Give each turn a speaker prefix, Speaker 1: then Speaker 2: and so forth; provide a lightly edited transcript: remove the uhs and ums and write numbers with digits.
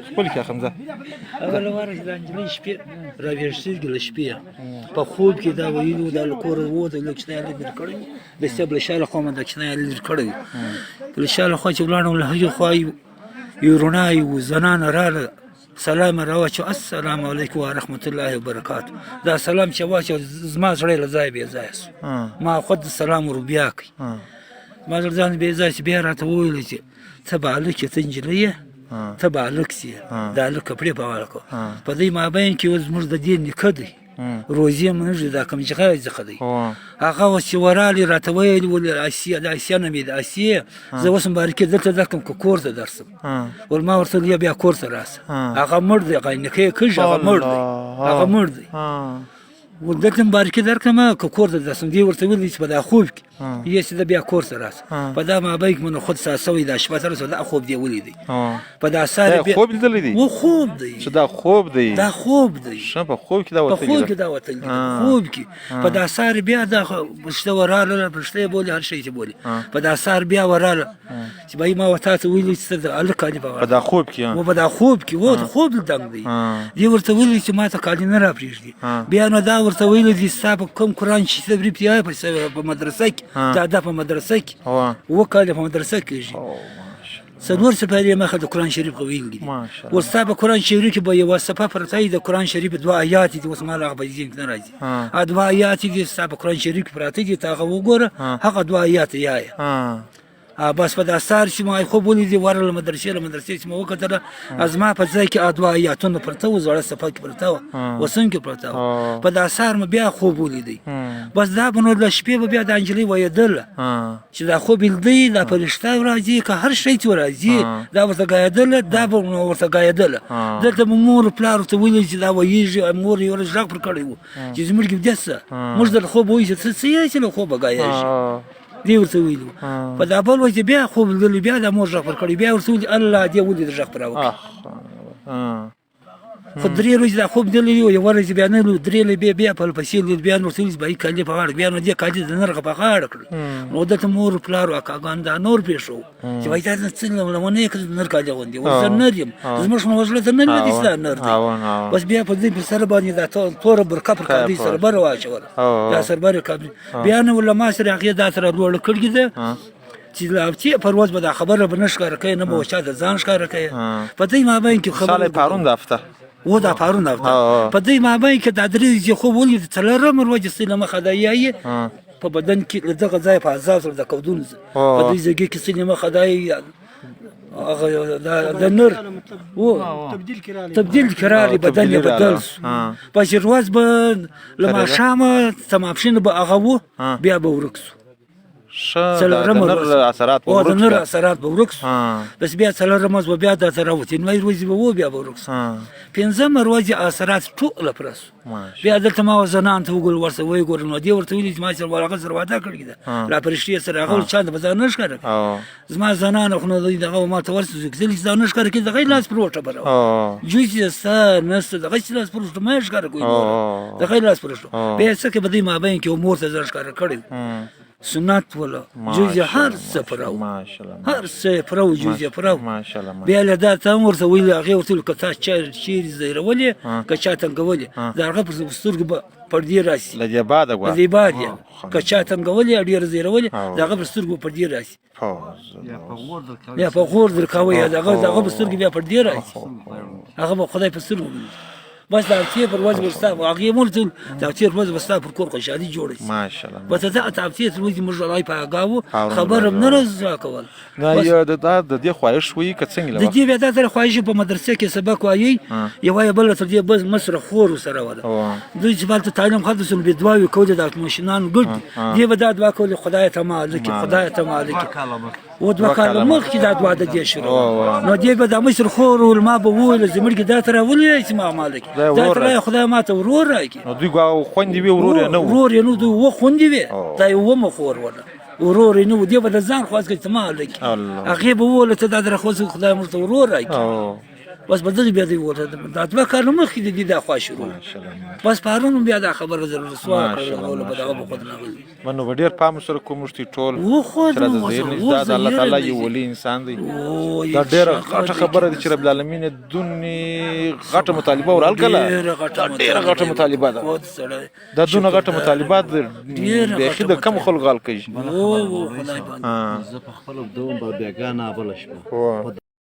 Speaker 1: خپل کې حمزه
Speaker 2: اول واره چې د انجلۍ شپې راویښ سترګې له شپې په خوب کې دا ویلو دا له کوره ووت له کښتۍ لرې کړی د صاحب له شا له خوا مې د کښتۍ لرې کړی له شا له خوا چې ولاړم له هغې خوا یو رڼا یو زنانه راغله سلام یې راواچو السلام علیکم ورحمت الله وبرکاتو دا سلام چې واچو زما زړی له ځایه بې ځایه سو ما خود سلام ور بیا کړ ما زړه ځان بې ځایه چې بیا راته وویل چې ته به هلک یې ته نجلۍ یې ته به هلک سې د هلک کپړې په غاړه کړه په دې مابین کې اوس زموږ د دې نیکه دی روزي منږ دا کوم چې غیر څخه دی هغه اوس چې ورالي راته ویل ول اسیا د اسیا نه مې د اسیا زه اوس مبارکي دلته درکم که کور ته درسم ول ما ورته ویل بیا کور ته راسه هغه مړ دی هغه نیکه کږ هغه مړ دی ودلته مبارکي درکم که کور ته درسم دی ورته ویل چې په دا خوب کې یې چې بیا کور ته راسه په دا مابین کې من خود ساسوي دا شپه تر دا خوب دی ولیدي په دا ساره
Speaker 1: خوب لیدلی دی
Speaker 2: و خوب دی
Speaker 1: چې دا خوب دی
Speaker 2: دا خوب دی
Speaker 1: شه په خوب کې دا وته
Speaker 2: خوب کې دا وته خوب کې په دا ساره بیا دا بشته وراله بشته بولی هر شي چې بولی په دا ساره بیا وراله چې بای ما وته ته ویل چې د الکانی په
Speaker 1: دا خوب کې
Speaker 2: و په دا خوب کې و خوب دنګ دی دی ورته ویل چې ما ته کالي نه را پریږدي بیا نو دا ورته ویل چې صاحب کوم قران چې تدریب دی په مدرسه کې دا په مدرسه کې وکاله په مدرسه کې څلور سپارې مخه د قران شریف ویل دي ورسته په قران شریف کې به یو صفه پرته د قران شریف دوا آیات دي اوس مال هغه به ځین نه راځي ا دوا آیات دي صاحب قران شریف پرته دي تا وګوره هغه دوا آیات یای بس په داسار چې ما خو بولی دی ورل مدرسې چې مو وکړه از ما په ځای کې ادوا آیاتونه پرته و زړه صفه کې پرته و وسن کې پرته و په داسار م بیا خو بولی دی بس دا بنو د شپې بیا د انجلۍ ویدل چې دا خو بل دی دا فرشته راځي که هر شی ته راځي دا ورته غایدل دا ورته غایدل دلته مور پلار ته ویل چې دا ویږي مور یو ورځ پر کړی و چې زموږ کې دسه موږ د خو وایي چې څه خو بغایږي دی ورته ویلو په دا بل وجه بیا خوب لیدل بیا د مور ژغ پر کړی بیا ورته ویل الله دې ولې د ژغ پر راوړي خو درې ورځې دا خوب لیدلی یو ورځ بیا نه درې بیا په پسې لید بیا ورته ویل به کالي په غاړه بیا نو دې کالي د نرغه په غاړه کړ نو دته مور پلار او کاګان دا نور پیښو چې وای دا څه لمونه کې نر کالي غوندي وزه نریم زموږ نو وژل ته نه دي ستان نر بس بیا په دې سره باندې دا تور برکه پر کابي سره بر واچول دا سره بر کابي بیا نو ولا ما سره هغه دا سره ورول کړی ده چې لاوتی پرواز به دا خبره بنشکاره کوي نه به چا د ځان ښکاره کوي په دې مابین کې خبره
Speaker 1: پارون دافته
Speaker 2: و دا پارون دافته په دې مابین کې د درې چې خو ولې څلورم ورځ سینما خدایي په بدن کې دغه ځای په عذاب سره د کودون په دې ځای کې سینما خدایي هغه د نور تبدیل کراري بدن یې بدل په ورځ به لما شامه تمامشین به هغه بیا به ورکسو
Speaker 1: نر اثرات
Speaker 2: او د نر اثرات به ورکس بس بیا څلورم ورځ بیا د تراوت نو ورځ به بیا ورکس پنځم ورځ اثرات ټول پرس بیا دلته ما زنان ته وګول ورسه وای ګور نو دی ورته ویل چې ما سره ورغه سره واده کړی ده لا پرشتي سره هغه چا د بازار نشکره زما زنان خو نو دغه ما ته ورسه ځکه چې نشکره کې دغه لاس پروټه برو جوړ چې نست دغه لاس پروټه ما نشکره کوي دغه لاس پروټه بیا څه کې بده ما باندې کې امور ته ځکه کړی سنت ولا جوجه هر څه پرو هر څه پرو جوجه پرو بیا له دا ته ورته ویل هغه ورته کته چیر زیرولې کچا تنګولې دا هغه پر سترګ پر دی راسي
Speaker 1: لدی بعد غوا
Speaker 2: لدی بعد کچا تنګولې ډیر زیرولې دا هغه پر سترګ پر دی راسي یا په غور درکاوي دا هغه پر سترګ بیا پر دی راسي هغه خدای په سترګ بس دا تیر پر وځ ورستا هغه مولته دا تیر وځ ورستا پر کور خوشالي جوړه
Speaker 1: ماشاءالله
Speaker 2: بس دا تعفیت وځي موږ راي پاګاو خبر هم نه راځه کول
Speaker 1: نه یو د دې خواهش وی کڅنګ
Speaker 2: د دې بیا د خواهش په مدرسې کې سبق وایي یو بل تر دې بس مسره خور سره ولا دوی چې بل تعلیم خاطر به دعا وکول د ماشینان ګډ دی به دا دعا کول خدای ته مالک خدای ته مالک و دوه کاله مخکې دا دعا د دې شروع نو دې به د مصر خور ول ما به وول زمړ کې دا تر ولې چې ما مالک دا تر خدای ما ته ورور راکی
Speaker 1: نو دوی غو خوندې وی ورور نه
Speaker 2: ورور نو دوی و خوندې وی دا یو مخور ولا ورور نو دې به د ځان خواص کې ته مالک هغه به وول ته دا در خو خدای مرته ورور راکی بس بدغه بیا دی ورته دا دوه کارونه مخکې د دې د خوا شروع بس پرون بیا دا خبره ضرور سوال کړو په دغه خود نه غوي
Speaker 1: منو ډیر پام سره کوم شتي ټول
Speaker 2: و خو
Speaker 1: چې د زیر د الله تعالی یو ولی انسان دی دا ډیر غټه خبره دي چې رب العالمین دونی غټه مطالبه ورال کله ډیر غټه مطالبه ده دا دونه غټه مطالبات د اخیده کم خلک غال کوي
Speaker 2: او خدای باندې
Speaker 3: زه په خپل دوم بیګانه بل شپه